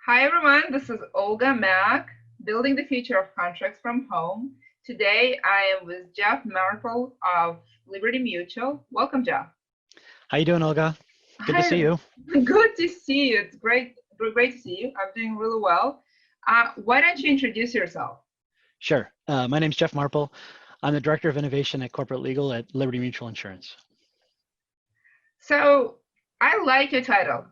Hi everyone, this is Olga Mack, building the future of contracts from home. Today I am with Jeff Marple of Liberty Mutual. Welcome, Jeff. How you doing, Olga? Good to see Hi, you. good to see you. It's great to see you. I'm doing really well. Why don't you introduce yourself? Sure. My name's Jeff Marple. I'm the Director of Innovation at Corporate Legal at Liberty Mutual Insurance. So I like your title,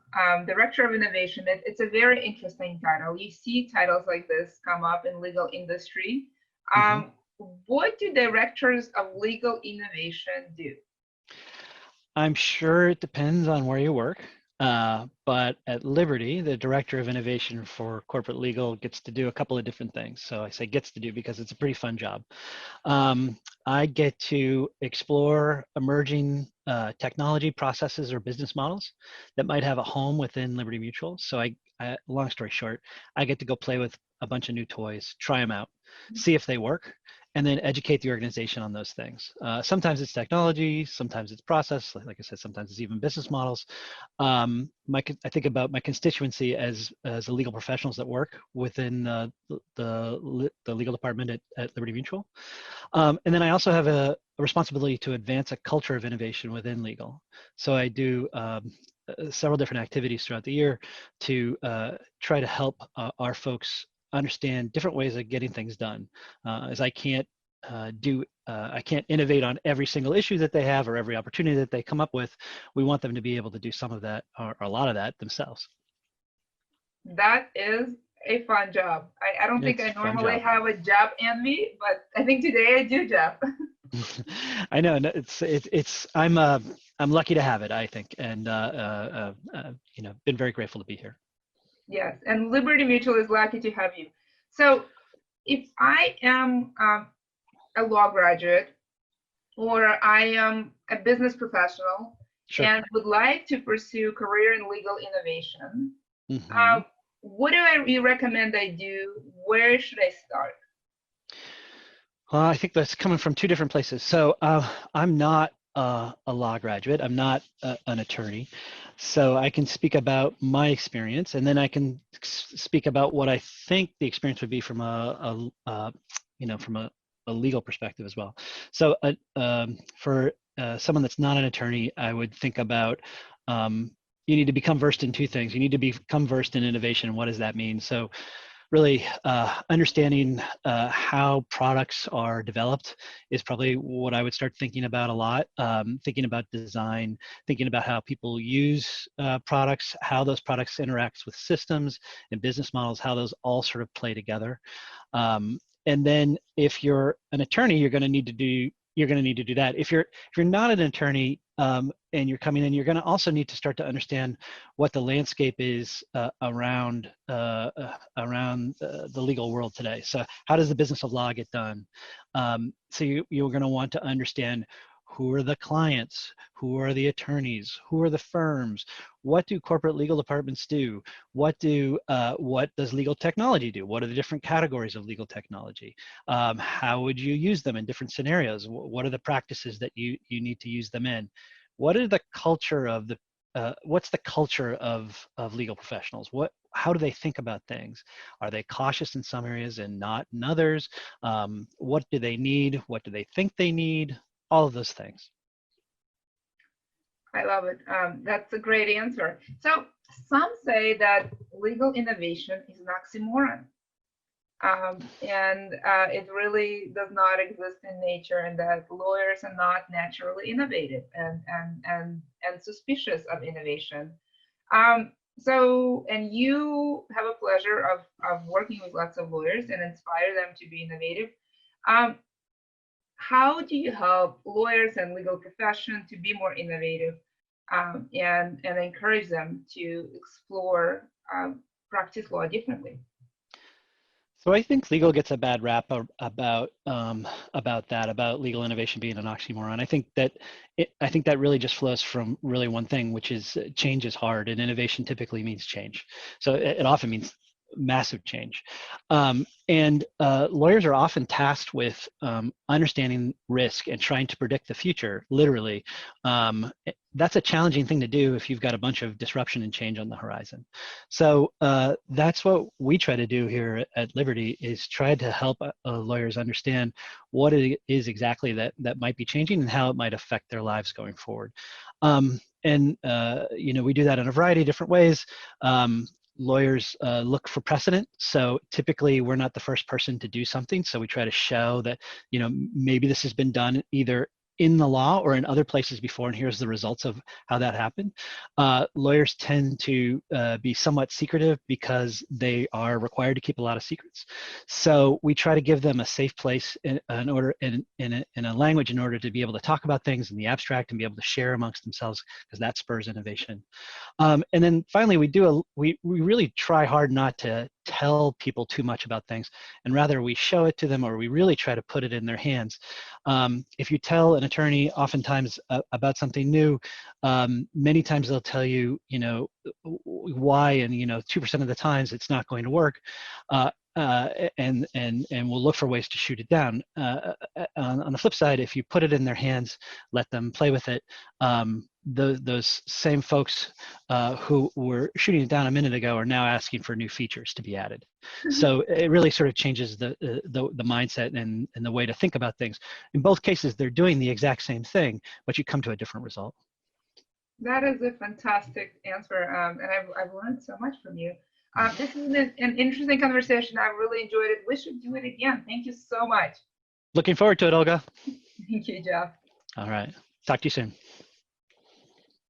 Director of Innovation. It's a very interesting title. You see titles like this come up in legal industry. hmm What do directors of legal innovation do? I'm sure it depends on where you work, but at Liberty, the Director of Innovation for Corporate Legal gets to do a couple of different things. So I say gets to do because it's a pretty fun job. I get to explore emerging technology processes or business models that might have a home within Liberty Mutual. So long story short, I get to go play with a bunch of new toys, try them out, see if they work, and then educate the organization on those things. Sometimes it's technology, sometimes it's process, like I said, sometimes it's even business models. I think about my constituency as the legal professionals that work within the legal department at Liberty Mutual. And then I also have a responsibility to advance a culture of innovation within legal. So I do several different activities throughout the year to try to help our folks understand different ways of getting things done. As I can't I can't innovate on every single issue that they have or every opportunity that they come up with. We want them to be able to do some of that or a lot of that themselves. That is a fun job. I don't think It's I a fun normally job. have a job in me, but I think today I do, Jeff. I know it's I'm lucky to have it, I think, and been very grateful to be here. Yes, and Liberty Mutual is lucky to have you. So if I am a law graduate or I am a business professional Sure. and would like to pursue career in legal innovation, hmm uh, what do you recommend I do? Where should I start? Well, I think that's coming from two different places. So I'm not a law graduate. I'm not an attorney. So I can speak about my experience, and then I can speak about what I think the experience would be from from a legal perspective as well. So for someone that's not an attorney, I would think about you need to become versed in two things. You need to become versed in innovation. What does that mean? So really understanding how products are developed is probably what I would start thinking about a lot. Thinking about design, thinking about how people use products, how those products interact with systems and business models, how those all sort of play together. And then if you're an attorney, you're going to need to do that. If you're not an attorney and you're coming in, you're going to also need to start to understand what the landscape is around the legal world today. So how does the business of law get done? So you're going to want to understand who are the clients, who are the attorneys, who are the firms, what do corporate legal departments do, what does legal technology do, what are the different categories of legal technology, how would you use them in different scenarios, what are the practices that you need to use them in, what are the culture of the what's the culture of legal professionals? How do they think about things? Are they cautious in some areas and not in others? What do they need? What do they think they need? All of those things. I love it. That's a great answer. So some say that legal innovation is an oxymoron. And it really does not exist in nature, and that lawyers are not naturally innovative and suspicious of innovation. And you have a pleasure of working with lots of lawyers and inspire them to be innovative. Um, how do you help lawyers and legal profession to be more innovative and encourage them to explore practice law differently? So I think legal gets a bad rap about legal innovation being an oxymoron. I think that really just flows from really one thing, which is change is hard, and innovation typically means change. So it often means massive change. And lawyers are often tasked with understanding risk and trying to predict the future, literally. That's a challenging thing to do if you've got a bunch of disruption and change on the horizon. So that's what we try to do here at Liberty, is try to help lawyers understand what it is exactly that might be changing and how it might affect their lives going forward. And we do that in a variety of different ways. Lawyers look for precedent. So typically we're not the first person to do something. So we try to show that, maybe this has been done either in the law or in other places before, and here's the results of how that happened. Lawyers tend to be somewhat secretive because they are required to keep a lot of secrets. So we try to give them a safe place in a language in order to be able to talk about things in the abstract and be able to share amongst themselves, because that spurs innovation. And then finally, we really try hard not to tell people too much about things, and rather we show it to them, or we really try to put it in their hands. If you tell an attorney oftentimes about something new, many times they'll tell you, why, and 2% of the times it's not going to work. And we'll look for ways to shoot it down. On the flip side, if you put it in their hands, let them play with it, those same folks who were shooting it down a minute ago are now asking for new features to be added. So it really sort of changes the mindset and the way to think about things. In both cases, they're doing the exact same thing, but you come to a different result. That is a fantastic answer, and I've learned so much from you. This is an interesting conversation. I really enjoyed it. We should do it again. Thank you so much. Looking forward to it, Olga. Thank you, Jeff. All right. Talk to you soon.